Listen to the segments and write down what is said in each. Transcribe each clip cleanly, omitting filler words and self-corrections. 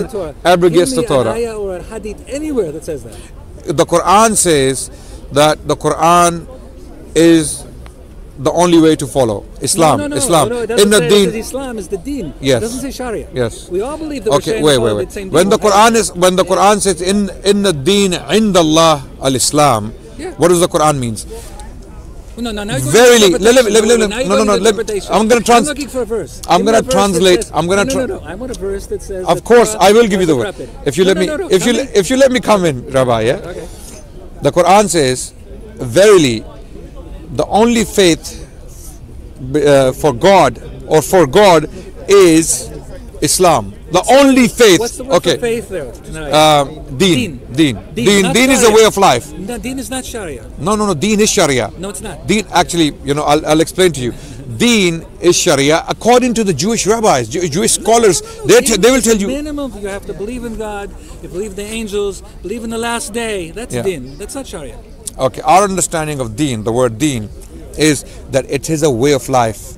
Quran abrogates the Torah. Give me an ayah or a hadith anywhere that says that. The Quran says that the Quran is the only way to follow Islam. No, Islam. it doesn't In the say Deen. that Islam is the Deen. Yes. It doesn't say Sharia. Yes. We all believe that Okay, we're wait. the same When the deen. Quran says in the Deen inda Allah al-Islam, what does the Quran means? No, Verily, I'm going to I'm looking for a verse. I'm going to translate. I want a verse that says. Of course, I will give you the word. If you let me, if you let me come in, Rabbi. Yeah. Okay. The Quran says, verily, the only faith for God is Islam. The only faith. What's the word for faith there? Deen. Deen is a way of life. No, Deen is not Sharia. No. Deen is Sharia. No, it's not. Deen, actually, I'll explain to you. Deen is Sharia according to the Jewish rabbis, Jewish scholars. They will tell you. Minimum, you have to believe in God, you believe in the angels, believe in the last day. That's Deen. That's not Sharia. Okay, our understanding of Deen, the word Deen, is that it is a way of life.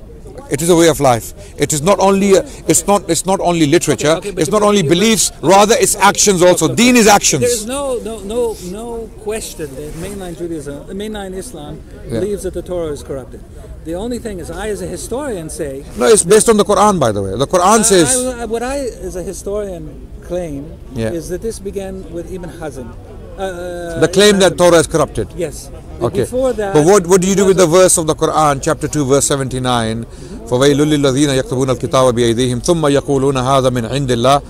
It is a way of life. It is not only it's not only literature. It's not only beliefs. Rather, it's actions also. Deen is actions. There is no question that mainline Judaism, mainline Islam believes that the Torah is corrupted. The only thing is, I as a historian say. No, it's based on the Quran, by the way. The Quran says. What I as a historian claim is that this began with Ibn Hazm. The claim that Torah is corrupted. Yes. Okay. Before that, but what do you do with the verse of the Quran, chapter 2, verse 79? فَوَيْلٌ لِلَّذِينَ يَكْتُبُونَ الْكِتَابَ بِأَيْدِيهِمْ ثُمَّ يَقُولُونَ هَذَا مِنْ عِنْدِ اللَّهِ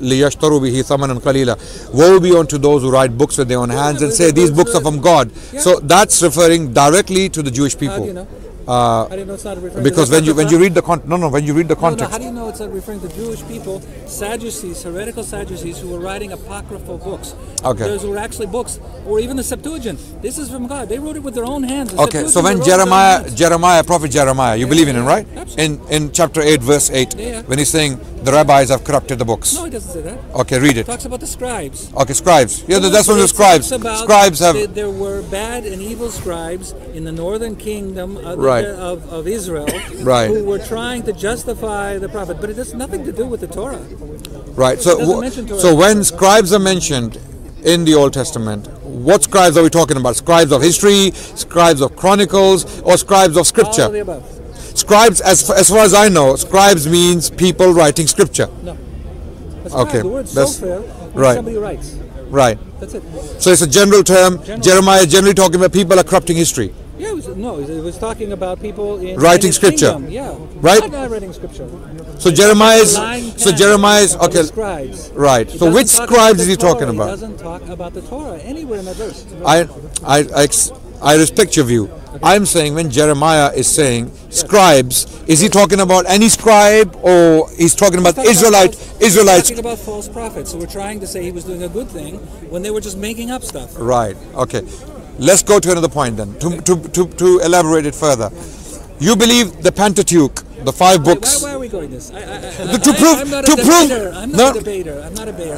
لِيَشْتَرُوا بِهِ ثَمَنًا قَلِيلًا. Woe be unto those who write books with their own hands and say these books are from God. So that's referring directly to the Jewish people. How do you know? How do you know it's not referring because to when you read the when you read the context. How do you know it's not referring to Jewish people, Sadducees, heretical Sadducees who were writing apocryphal books? Okay. Those were actually books, or even the Septuagint. This is from God. They wrote it with their own hands. Okay, so when Prophet Jeremiah, you believe in him, right? Absolutely. In chapter 8, verse 8, when he's saying the rabbis have corrupted the books. No, he doesn't say that. Okay, read it. He talks about the scribes. Okay, scribes. Yeah, that's one of the scribes. Scribes have. There were bad and evil scribes in the northern kingdom of Israel who were trying to justify the prophet, but it has nothing to do with the Torah. Right. So when scribes are mentioned in the Old Testament, what scribes are we talking about? Scribes of history, scribes of chronicles, or scribes of scripture? All of the above. Scribes, as far as I know, scribes means people writing scripture. No. That's okay. The word sofer right. Somebody writes. Right. That's it. So it's a general term. Jeremiah is generally talking about people are corrupting history. Yeah, it was talking about people in writing in scripture. Kingdom. Yeah. Right. Not writing scripture. So Jeremiah's okay. Scribes. Right. So which scribes is he talking about? He doesn't talk about the Torah anywhere in that verse. I respect your view. I'm saying when Jeremiah is saying scribes, is he talking about any scribe or he's talking about Israelites? He's talking about false prophets. So we're trying to say he was doing a good thing when they were just making up stuff. Right. Okay. Let's go to another point then. To elaborate it further, you believe the Pentateuch, the 5 books. Why are we going this? To prove. I'm not a debater.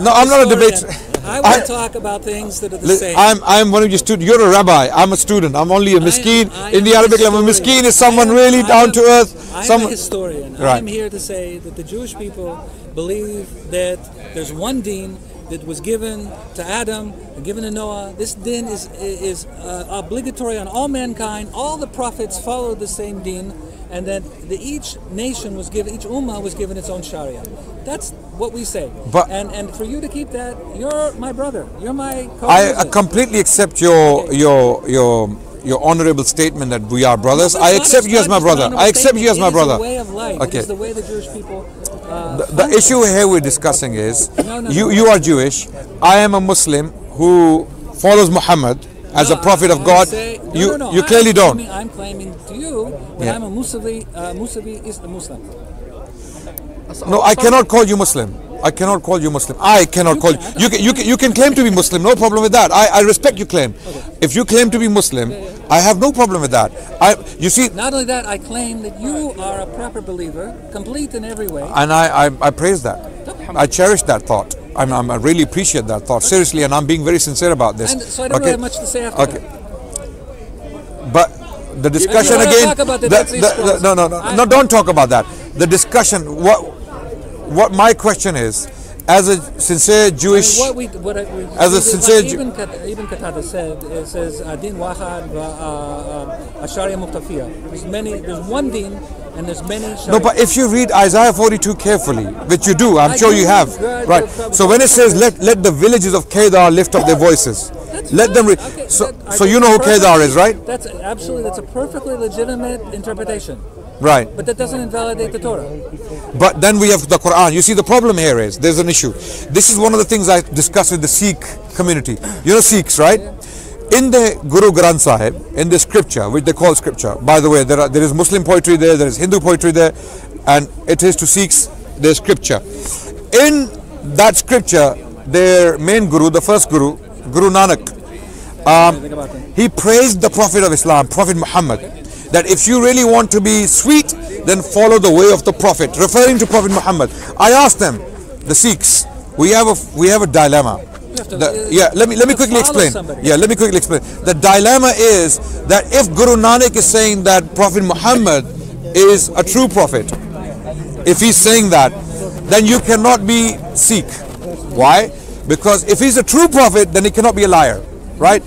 No, I'm not a debater. I want to talk about things that are the same. I'm one of your students. You're a rabbi. I'm a student. I'm only a miskeen. In the Arabic language, a miskeen is someone really down to earth. I'm a historian. Right. I'm here to say that the Jewish people believe that there's one deen that was given to Adam and given to Noah. This deen is obligatory on all mankind. All the prophets followed the same deen, and that each nation was given, each ummah was given its own sharia. That's what we say. But and for you to keep that, you're my brother. You're my co-brother. I completely accept your honorable statement that we are brothers. I accept you as my brother. I accept you as my brother. It's a way of life. Okay. It's the way the Jewish people. The issue here we're discussing is you are Jewish. I am a Muslim who follows Muhammad as a prophet of God. You clearly don't. I'm claiming to you that I'm a Musavi is a Muslim. No, I cannot call you Muslim. I cannot call you Muslim. I cannot call you. You can claim to be Muslim. No problem with that. I respect your claim. Okay. If you claim to be Muslim, I have no problem with that. You see. Not only that, I claim that you are a proper believer, complete in every way. And I praise that. I cherish that thought. I really appreciate that thought seriously, and I'm being very sincere about this. And so I don't really have much to say after that. But the discussion again. No, don't talk about that. The discussion. What my question is, as a sincere Jewish, as a sincere even Qatada said, it says Din wahad Ashariya Muqtafiya. There's one Din and there's many Sharia. No, but if you read Isaiah 42 carefully, which you do, I'm sure you have, right? So when it says let the villages of Kedar lift up their voices, let them read. So you know who Kedar is, right? That's a perfectly legitimate interpretation. Right. But that doesn't invalidate the Torah. But then we have the Quran. You see, the problem here is there's an issue. This is one of the things I discuss with the Sikh community. You know Sikhs, right? In the Guru Granth Sahib, in the scripture, which they call scripture, by the way, there is Muslim poetry there is Hindu poetry there, and it is to Sikhs their scripture. In that scripture, their main guru, the first guru, Guru Nanak, he praised the Prophet of Islam, Prophet Muhammad, that if you really want to be sweet, then follow the way of the Prophet, referring to Prophet Muhammad. I asked them, the Sikhs, we have a dilemma. Let me quickly explain. Let me quickly explain. The dilemma is that if Guru Nanak is saying that Prophet Muhammad is a true prophet, if he's saying that, then you cannot be Sikh. Why? Because if he's a true prophet, then he cannot be a liar, right?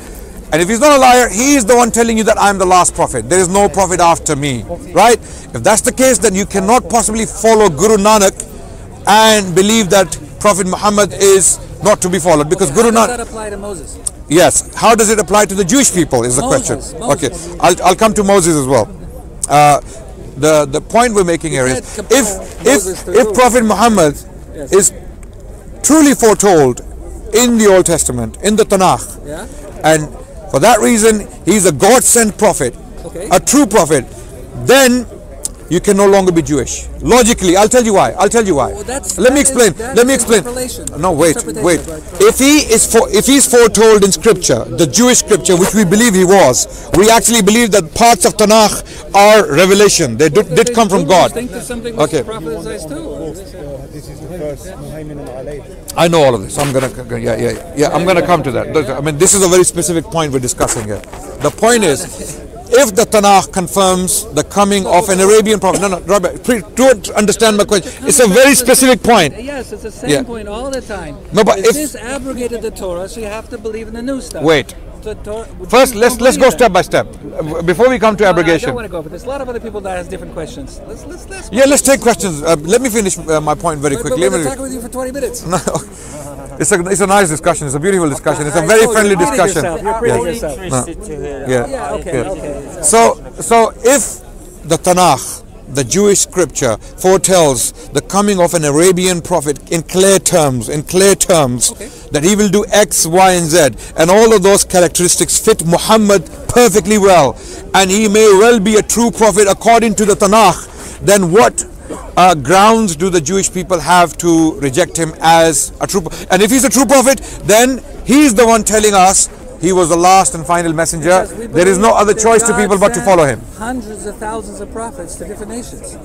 And if he's not a liar, he is the one telling you that I'm the last prophet. There is no prophet after me, right? If that's the case, then you cannot possibly follow Guru Nanak and believe that Prophet Muhammad is not to be followed, because Guru Nanak. How does that apply to Moses? Yes. How does it apply to the Jewish people is the question. Okay. I'll come to Moses as well. The point we're making here is if Prophet Muhammad is truly foretold in the Old Testament, in the Tanakh, and for that reason he's a God-sent prophet, a true prophet, then you can no longer be Jewish. Logically, I'll tell you why. Well, Let me explain. No, wait. If he's foretold in scripture, the Jewish scripture, which we believe he was, we actually believe that parts of Tanakh are revelation. They did come from God. Okay. I know all of this. I'm gonna come to that. I mean, this is a very specific point we're discussing here. The point is, if the Tanakh confirms the coming of an Arabian prophet, Robert, don't understand my question. It's a very specific point. Yes, it's the same point all the time. No, but if this abrogated the Torah, so you have to believe in the new stuff. Wait. First, let's go step by step before we come to abrogation. I don't want to go, but there's a lot of other people that has different questions. Let's take questions. Let me finish my point very quickly. We're talking with you for 20 minutes. No, it's a nice discussion. It's a beautiful discussion. It's a very friendly discussion. You're pretty yourself. Okay. So if the Tanakh, the Jewish scripture, foretells the coming of an Arabian prophet in clear terms, that he will do X, Y, and Z, and all of those characteristics fit Muhammad perfectly well, and he may well be a true prophet according to the Tanakh, then what grounds do the Jewish people have to reject him as a true prophet? And if he's a true prophet, then he's the one telling us he was the last and final messenger. There is no other choice to people but to follow him. Hundreds of thousands of prophets to different nations.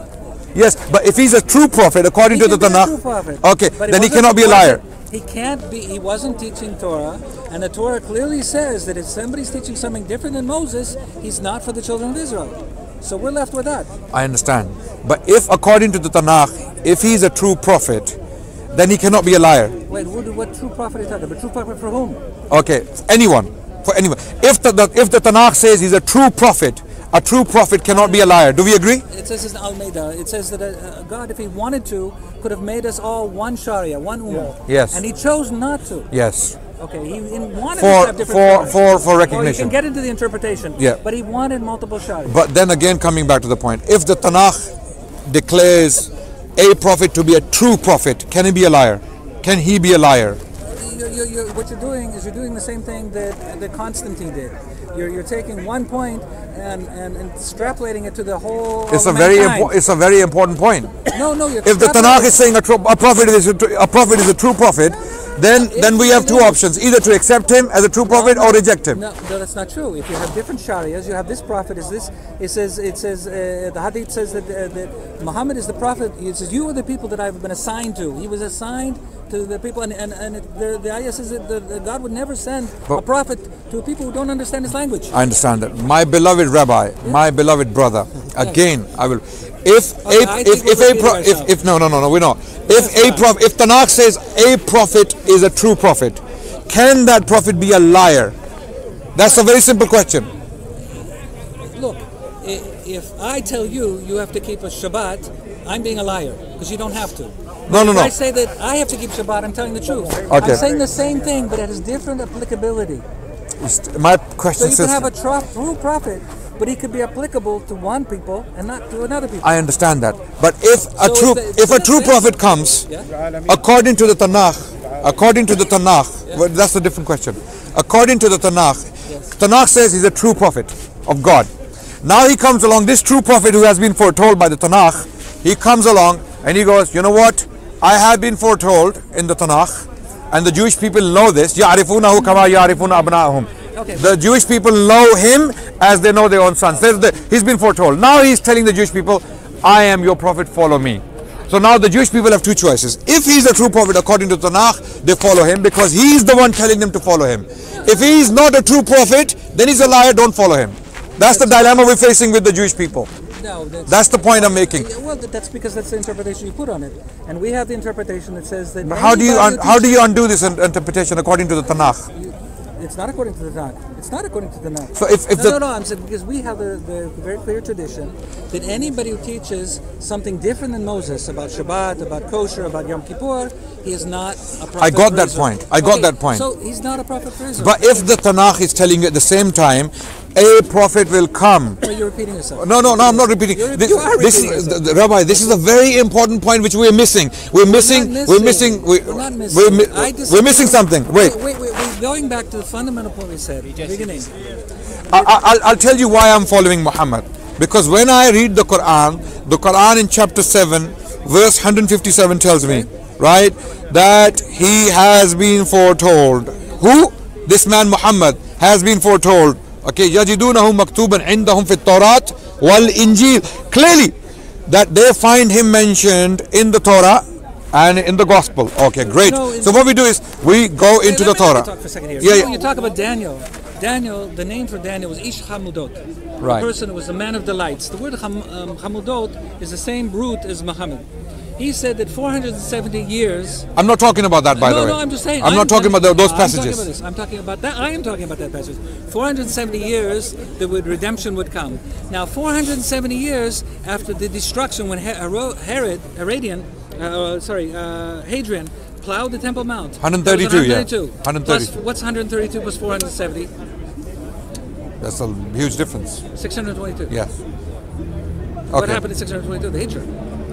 Yes, but if he's a true prophet according to the Tanakh, okay, then he cannot be a liar. He can't be. He wasn't teaching Torah, and the Torah clearly says that if somebody's teaching something different than Moses, he's not for the children of Israel. So we're left with that. I understand, but if according to the Tanakh, if he's a true prophet, then he cannot be a liar. Wait, what true prophet are you talking about? True prophet for whom? Okay, for anyone. If the Tanakh says he's a true prophet cannot be a liar. Do we agree? It says in Almeida, it says that God, if he wanted to, could have made us all one Sharia, one Ummah. Yes. And he chose not to. Yes. Okay, he wanted to have different for recognition. You can get into the interpretation. Yeah. But he wanted multiple Sharia. But then again, coming back to the point, if the Tanakh declares a prophet to be a true prophet, can he be a liar? Can he be a liar? What you're doing is you're doing the same thing that Constantine did. You're taking one point and extrapolating it to the whole. It's a very important point. No. If the Tanakh is saying a prophet is a true prophet, then we have two options: either to accept him as a true prophet or reject him. No, that's not true. If you have different Sharias, you have this prophet is this. It says the Hadith says that Muhammad is the prophet. It says you are the people that I've been assigned to. He was assigned to the people, and the ayah says that God would never send a prophet to people who don't understand his language. language. I understand that. My beloved rabbi, my beloved brother. Again, I will. If Tanakh says a prophet is a true prophet, can that prophet be a liar? That's a very simple question. Look, if I tell you you have to keep a Shabbat, I'm being a liar because you don't have to. No. If I say that I have to keep Shabbat, I'm telling the truth. Okay. I'm saying the same thing, but it has different applicability. My question So you is, can have a true prophet, but he could be applicable to one people and not to another people. I understand that. But if a true prophet comes, according to the Tanakh, well, that's a different question. According to the Tanakh, Tanakh says he's a true prophet of God. Now he comes along, this true prophet who has been foretold by the Tanakh, he comes along and he goes, you know what? I have been foretold in the Tanakh, and the Jewish people know this. يَعْرِفُونَهُ كَمَا يَعْرِفُونَ أَبْنَاءَهُم. The Jewish people know him as they know their own sons. He's been foretold. Now he's telling the Jewish people, I am your prophet, follow me. So now the Jewish people have two choices. If he's a true prophet according to the Tanakh, they follow him because he's the one telling them to follow him. If he's not a true prophet, then he's a liar, don't follow him. That's the dilemma we're facing with the Jewish people. No, that's the point I'm making. Well, that's because that's the interpretation you put on it, and we have the interpretation that says that. How do you undo this interpretation according to the Tanakh? It's not according to the Tanakh. It's not according to the Tanakh. So if no, I'm saying because we have the very clear tradition that anybody who teaches something different than Moses about Shabbat, about kosher, about Yom Kippur, he is not a prophet. I got that point. I got that point. So he's not a prophet for Israel. But if the Tanakh is telling you at the same time, a prophet will come. Well, you're repeating yourself. No, I'm not repeating. You are repeating yourself. Rabbi, this is a very important point which we're missing. We're missing something. Wait. We're going back to the fundamental point we said at the beginning. I'll tell you why I'm following Muhammad. Because when I read the Quran in chapter 7, verse 157 tells me, right, that he has been foretold. Who? This man Muhammad has been foretold. Okay, يَجِدُونَهُ مَكْتُوبًا عِنْدَهُمْ فِي التَّوْرَاةِ وَالْإِنْجِيلِ. Clearly, that they find him mentioned in the Torah and in the Gospel. Okay, great. So what we do is we go into the Torah. Talk for a second here. You talk about Daniel. Daniel, the name for Daniel was Ish Hamudot. Right. The person who was the man of delights. The word Hamudot is the same root as Muhammad. He said that 470 years. I'm not talking about that, by the way. No, I'm just saying. I'm not talking about those passages. I'm talking about that. I am talking about that passage. 470 years, redemption would come. Now, 470 years after the destruction, when Hadrian plowed the Temple Mount. 132, 132. Yeah. 132. What's 132 plus 470? That's a huge difference. 622. Yes. What happened in 622? The Hijrah.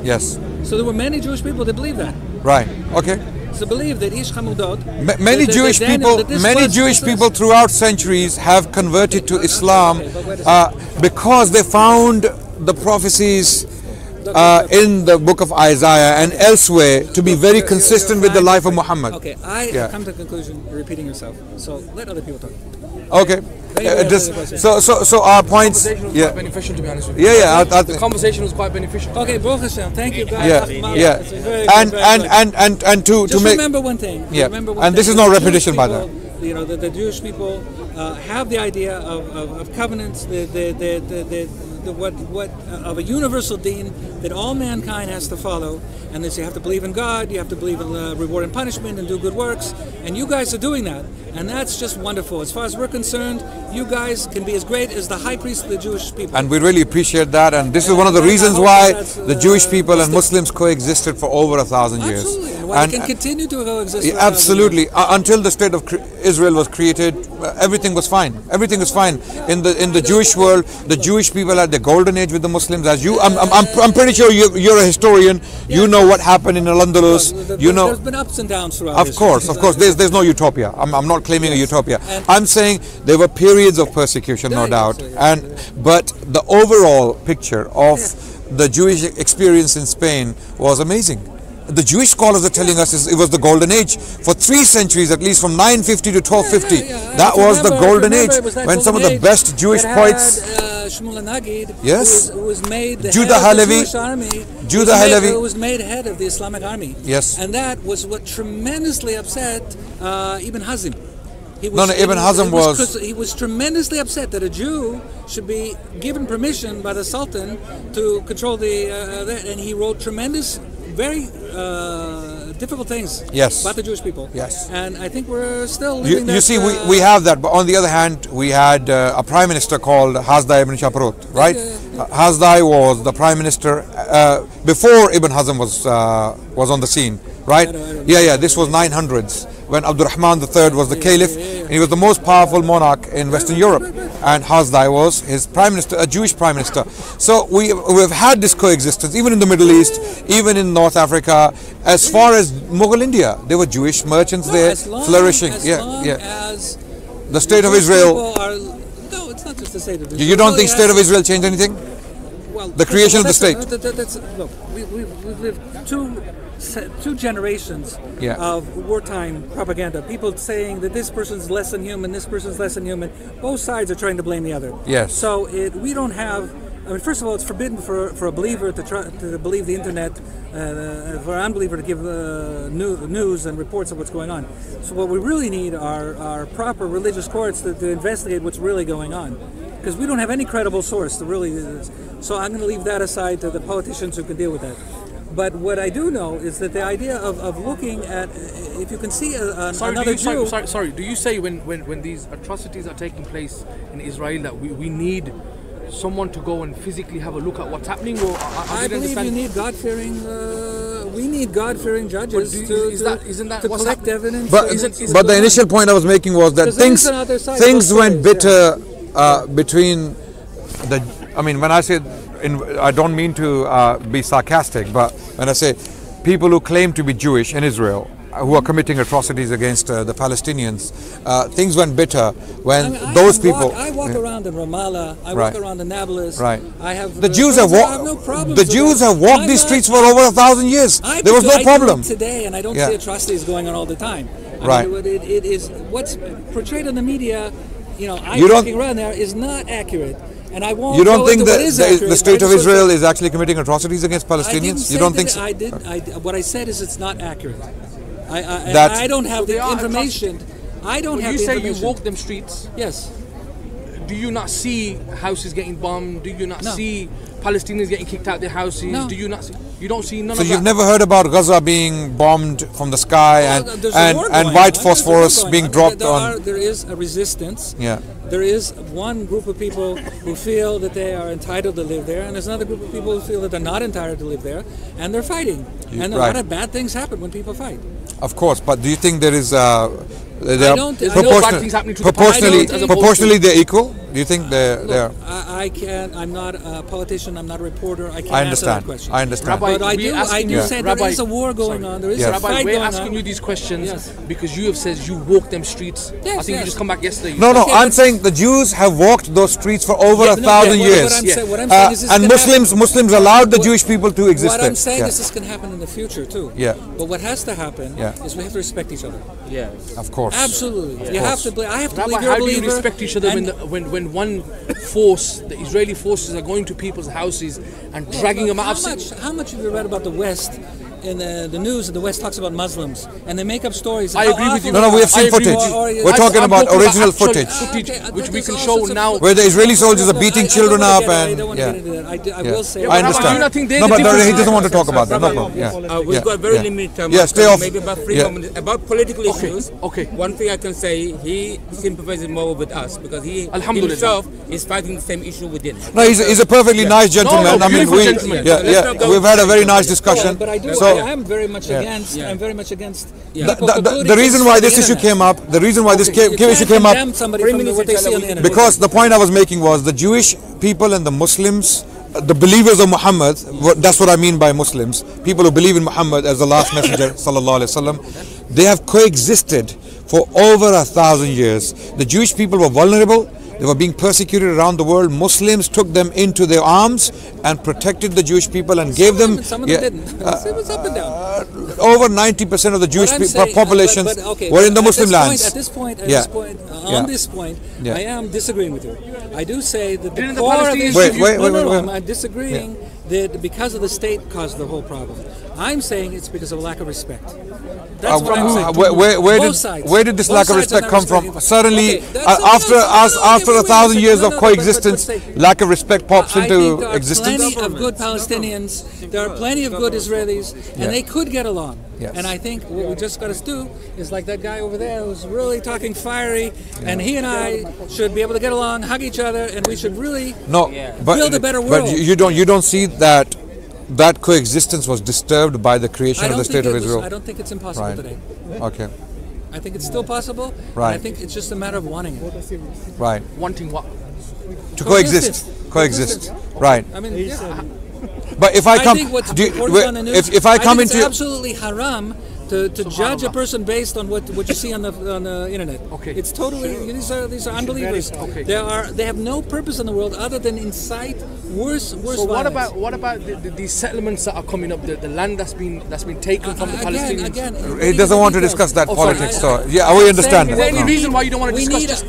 Yes. So there were many Jewish people that believed that. Right. Okay. So believe that Ish Hamudot. Many Jewish people throughout centuries have converted to Islam because they found the prophecies in the book of Isaiah and elsewhere to be very consistent with the life of Muhammad. Okay, I come to the conclusion you're repeating yourself. So let other people talk. Okay. So our points. Quite beneficial, to be honest with you. The conversation was quite beneficial. Okay, Baruch Hashem, thank you guys. And to just make. Remember one thing. Yeah. Remember one and this is no repetition, by the way. You know, the Jewish people have the idea of covenants, of a universal deen that all mankind has to follow, and that you have to believe in God, you have to believe in reward and punishment, and do good works, and you guys are doing that, and that's just wonderful. As far as we're concerned, you guys can be as great as the high priest of the Jewish people. And we really appreciate that, and this is one of the reasons why the Jewish people and Muslims coexisted for over 1,000 years. Absolutely, and why they can continue to coexist. Absolutely, until the state of Israel was created, everything was fine. Everything was fine in the Jewish world. The Jewish people had the golden age with the Muslims. As you, I'm pretty sure you're a historian. You know what happened in Al-Andalus. There's been ups and downs throughout. Of course. There's no utopia. I'm not claiming a utopia. I'm saying there were periods of persecution, no doubt. But the overall picture of the Jewish experience in Spain was amazing. The Jewish scholars are telling us it was the golden age. For 3 centuries, at least from 950 to 1250, that was the golden age when some of the best Jewish poets. Yes. Who was made the Judah head of the Halevi. Jewish army. Who was made head of the Islamic army. Yes. And that was what tremendously upset Ibn Hazm. Ibn Hazm he was tremendously upset that a Jew should be given permission by the Sultan to control and he wrote tremendous, very difficult things about the Jewish people. Yes. And I think we're still living that. You see, we have that, but on the other hand, we had a prime minister called Hasdai ibn Shaprut, right? Hasdai was the prime minister before Ibn Hazm was on the scene, right? This was 900s when Abdurrahman III was the caliph, and he was the most powerful monarch in Western Europe, and Hasdai was his prime minister, a Jewish prime minister. So we've had this coexistence, even in the Middle East, even in North Africa. As far as Mughal India, there were Jewish merchants there flourishing. As the state of Israel. No, it's not just the state of Israel. You don't think state of Israel changed anything? Well, the creation of the state. Look, we've lived two generations of wartime propaganda. People saying that this person's less than human, this person's less than human. Both sides are trying to blame the other. Yes. So we don't have. I mean, first of all, it's forbidden for a believer to believe the internet, for an unbeliever to give news and reports of what's going on. So what we really need are proper religious courts to investigate what's really going on, because we don't have any credible source to really. So I'm going to leave that aside to the politicians who can deal with that. But what I do know is that the idea of looking at, if you can see another Jew... Sorry, do you say when these atrocities are taking place in Israel that we need someone to go and physically have a look at what's happening? Or I believe you need God-fearing... we need God-fearing judges to collect evidence. But the initial point I was making was that things went bitter between the... I mean, when I say... I don't mean to be sarcastic, but when I say people who claim to be Jewish in Israel, who are committing atrocities against the Palestinians, things went bitter when those people... I walk around in Ramallah, I walk around in Nablus. Right. I have the Jews have walked these streets for over 1,000 years. There was no problem. Today, and I don't see atrocities going on all the time. Right. I mean, it is what's portrayed in the media. You know, I'm walking around there is not accurate. And I won't. You don't think that the state of Israel is actually committing atrocities against Palestinians? You don't think so? What I said is it's not accurate. I don't have the information. I don't have the information. You say you walk them streets. Yes. Do you not see houses getting bombed? Do you not see Palestinians getting kicked out their houses? No. Do you not see? You don't see none of that? that? So you've never heard about Gaza being bombed from the sky and white phosphorus being dropped on? There is a resistance. Yeah. There is one group of people who feel that they are entitled to live there, and there's another group of people who feel that they're not entitled to live there, and they're fighting. And a lot of bad things happen when people fight. Of course, but do you think there is proportionally they're equal? Do you think they're? I can't. I'm not a politician. I'm not a reporter. I can't answer that question. I understand. Rabbi, but I do say there is a war going on. There is a fight Rabbi, going on. we're asking you these questions because you have said you walk them streets. I think you just come back yesterday. No, I'm saying the Jews have walked those streets for over 1,000 years. What I'm saying is and Muslims allowed the Jewish people to exist. What I'm saying is this can happen in the future too. Yeah. But what has to happen is we have to respect each other. Yes. Of course. Absolutely. You have to. I have to Rabbi, believe you're a believer. How do you respect each other when one force, the Israeli forces, are going to people's houses and dragging them out of... How much have you read about the West in the news? And the West talks about Muslims and they make up stories. I agree with you. No, we have seen footage. We're talking about original footage, which we can show now, where the Israeli soldiers are beating children up. And I will say. I understand. No, but he doesn't want to talk about that. No problem. We've got very limited time. Stay off. Maybe about 3 minutes. About political issues. Okay. One thing I can say, he sympathizes more with us because he himself is fighting the same issue within. No, he's a perfectly nice gentleman. I mean, we've had a very nice discussion. But I am very much against. I'm very much against. The reason why this issue came up, because the point I was making was the Jewish people and the Muslims, the believers of Muhammad, that's what I mean by Muslims, people who believe in Muhammad as the last messenger, sallallahu alaihi wasallam, they have coexisted for over 1,000 years. The Jewish people were vulnerable. They were being persecuted around the world. Muslims took them into their arms and protected the Jewish people and gave them. Some of them didn't. It was up and down. Over 90% of the Jewish populations were in the Muslim lands. At this point, I am disagreeing with you. I do say that the core of the issue. I'm disagreeing that because of the state caused the whole problem. I'm saying it's because of lack of respect. That's what I'm saying. Where did this lack of respect come from? Suddenly, after 1,000 years of coexistence, lack of respect pops into existence. There are plenty of good Palestinians. There are plenty of good Israelis, and they could get along. Yes. And I think what we just got to do is like that guy over there who's really talking fiery, and he and I should be able to get along, hug each other, and we should really build a better world. But you don't see that coexistence was disturbed by the creation of the State of Israel. I don't think it's impossible today. Okay. I think it's still possible. Right. I think it's just a matter of wanting it. Right. Wanting what? To coexist. Right. I mean, but if I come, if I come into, it's absolutely haram to judge a person based on what you see on the internet. Okay. It's totally, these are unbelievers. Okay. They have no purpose in the world other than incite worse So violence. what about these settlements that are coming up, the land that's been taken from the Palestinians? Again, he doesn't want to discuss that politics. So yeah, we understand. Is there any reason why you don't want to discuss this?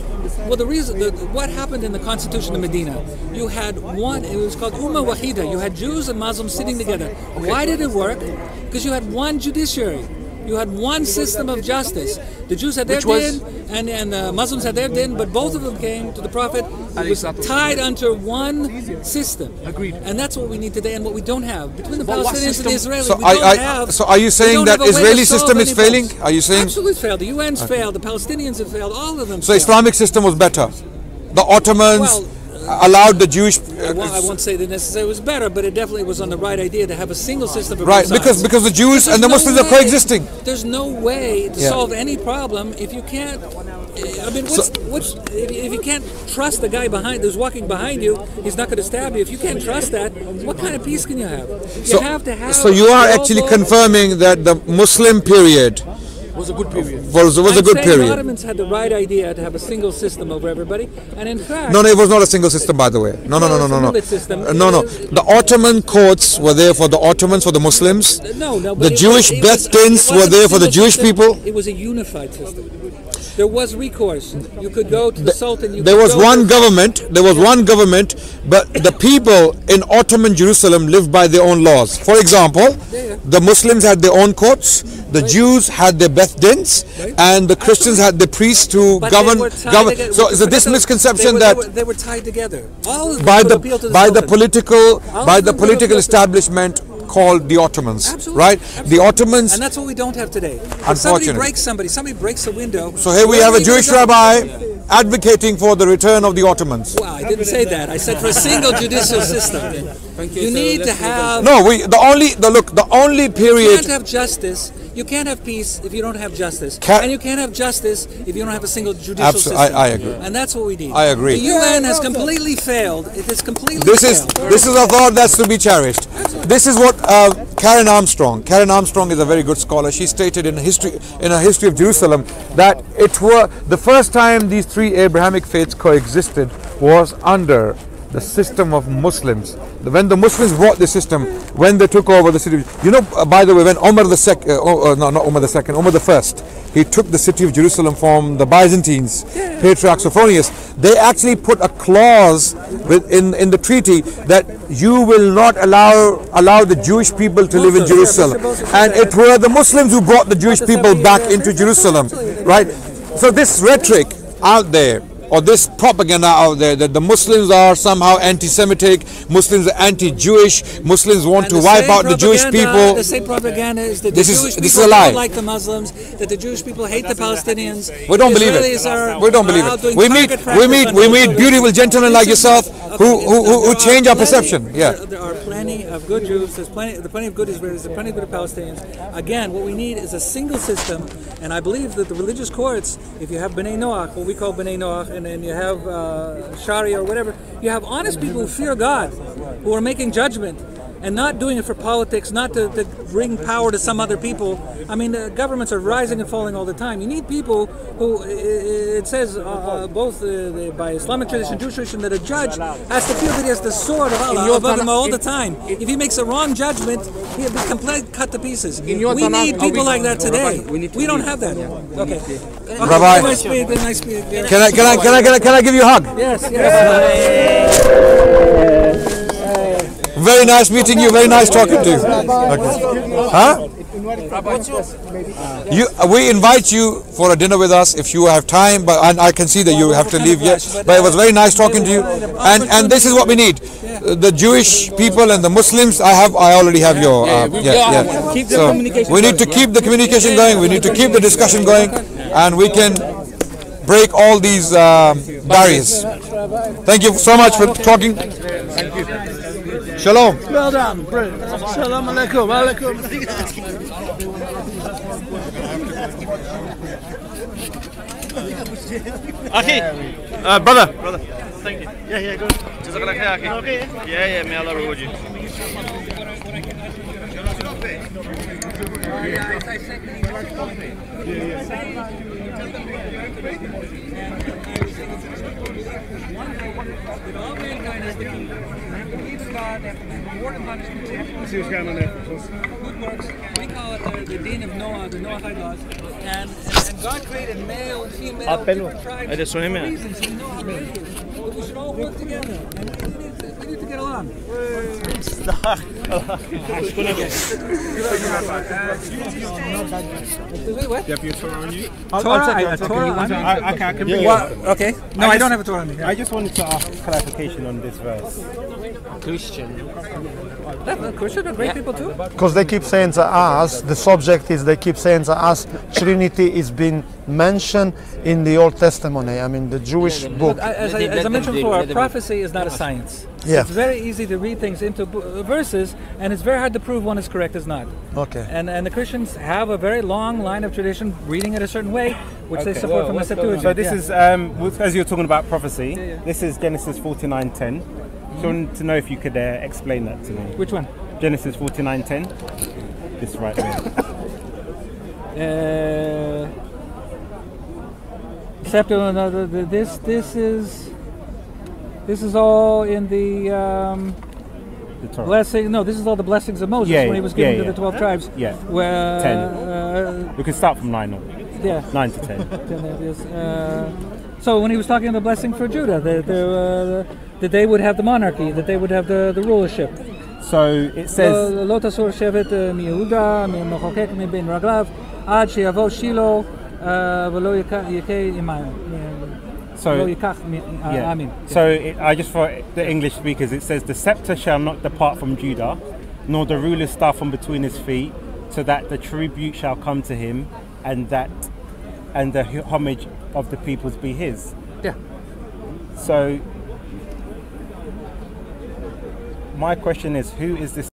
Well, the reason, what happened in the Constitution of Medina, you had one, it was called Ummah Wahida. You had Jews and Muslims sitting together. Okay. Why did it work? Because you had one judiciary. You had one system of justice. The Jews had their din, and the Muslims had their din, but both of them came to the Prophet. It was tied under one system. Agreed. And that's what we need today, and what we don't have. Between the Palestinians and the Israelis, so are you saying that Israeli system is failing? Are you saying? Absolutely failed. The UN's failed. The Palestinians have failed. All of them. So Islamic system was better. The Ottomans allowed the Jewish. I won't say that necessarily it was better, but it definitely was on the right idea to have a single system. Right, because the Jews and the Muslims are coexisting. There's no way to solve any problem if you can't. I mean, if you can't trust the guy who's walking behind you, he's not going to stab you. If you can't trust that, what kind of peace can you have? You have to have. So you are actually confirming that the Muslim period was a good period. Was a good period. The Ottomans had the right idea to have a single system over everybody, and in fact, no, it was not a single system, by the way. No. The Ottoman courts were there for the Ottomans, for the Muslims. The Jewish Beth-Dins were there for the Jewish people. It was a unified system. There was recourse. You could go to the Sultan. There was one government, but the people in Ottoman Jerusalem lived by their own laws. For example, the Muslims had their own courts, the Jews had their Beth-Dins, and the Christians had the priests to govern. So this misconception that they were tied together by the political establishment called the Ottomans. Absolutely. Right? The Ottomans, and that's what we don't have today. Unfortunately. Somebody breaks a window. So here we have a Jewish rabbi advocating for the return of the Ottomans. Well, I didn't say that. I said for a single judicial system. You need to have. No, the only period. You can't have justice. You can't have peace if you don't have justice, and you can't have justice if you don't have a single judicial system. I agree. And that's what we need. I agree. The UN has completely failed. It has completely This failed. is a thought that's to be cherished. Absolutely. This is what Karen Armstrong is a very good scholar. She stated in a history of Jerusalem that it were the first time these three Abrahamic faiths coexisted was under the system of Muslims. When the Muslims brought the system, when they took over the city, by the way, when Umar the First, he took the city of Jerusalem from the Byzantines, Patriarch Sophronius, they actually put a clause in the treaty that you will not allow the Jewish people to live in Jerusalem. And it were the Muslims who brought the Jewish people back into Jerusalem, right? So this rhetoric out there, or this propaganda out there that the Muslims are somehow anti-Semitic, Muslims are anti-Jewish, Muslims want to wipe out the Jewish people. The same propaganda is that this the Jewish is people a lie. don't like the Muslims, that the Jewish people hate the Palestinians. We don't believe it. We don't believe it. We meet beautiful gentlemen like yourself who change our perception. Yeah. There are plenty of good Jews. There's plenty of good Israelis. There's plenty of good Palestinians. Again, what we need is a single system, and I believe that the religious courts, if you have B'nai Noach, what we call B'nai Noach, and then you have Sharia or whatever, you have honest people who fear God, who are making judgment and not doing it for politics, not to bring power to some other people. I mean, the governments are rising and falling all the time. You need people who, it says both by Islamic tradition, Jewish tradition, that a judge has to feel that he has the sword of Allah above him all the time. If he makes a wrong judgment, he'll be completely cut to pieces. We need people like that today. We don't have that. Okay. Rabbi, nice can I give you a hug? Yes. Very nice meeting you. Very nice talking to you. Okay. Huh? We invite you for a dinner with us if you have time, and I can see that you have to leave yet. But it was very nice talking to you, and this is what we need: the Jewish people and the Muslims. I already have your Keep the communication we need to keep the communication going. We need to keep the discussion going, and we can break all these barriers. Thank you so much for talking. Thank you. Shalom. Well done. Brilliant. Shalom alaikum. Alaikum. Brother. Thank you. Yeah, good. Jazakallah khair, okay. Yeah, may Allah reward you. All mankind is the kingdom. Believe in God, they have to be rewarded punishment. See what's going on there. Good works. We call it the Deen of Noah, the Noahide laws. And God created male and female, different tribes for reasons. We know how to live. But we should all work together. And we need to get along. What? You have your Torah on you? Okay. No, I don't have a Torah on me. I just wanted to ask clarification on this verse. Christian are great people too. Because they keep saying to us, the subject is they keep saying to us, Trinity is being mentioned in the Old Testament. I mean, the Jewish book. As I mentioned before, prophecy is not a science. Yeah. It's very easy to read things into verses, and it's very hard to prove one is correct is not. Okay. And the Christians have a very long line of tradition reading it a certain way, which they support from the Septuagint. So this is, as you're talking about prophecy, this is Genesis 49:10. So I wanted to know if you could explain that to me. Which one? Genesis 49:10. This right there. This is all in the Torah. blessing. No, this is all the blessings of Moses when he was given to the 12 tribes. Yeah. Where 10. We can start from 9 on. Yeah. 9 to 10. So when he was talking the blessing for Judah, that they would have the monarchy, that they would have the rulership. So it says. לא תסור שבט מיהודה, ממחוקק מבין רגליו, עד שיבוא שילה ולא יכה עמהם. So, I just for the English speakers, it says, the scepter shall not depart from Judah, nor the ruler's staff from between his feet, so that the tribute shall come to him, and the homage of the peoples be his. Yeah. So, my question is, who is this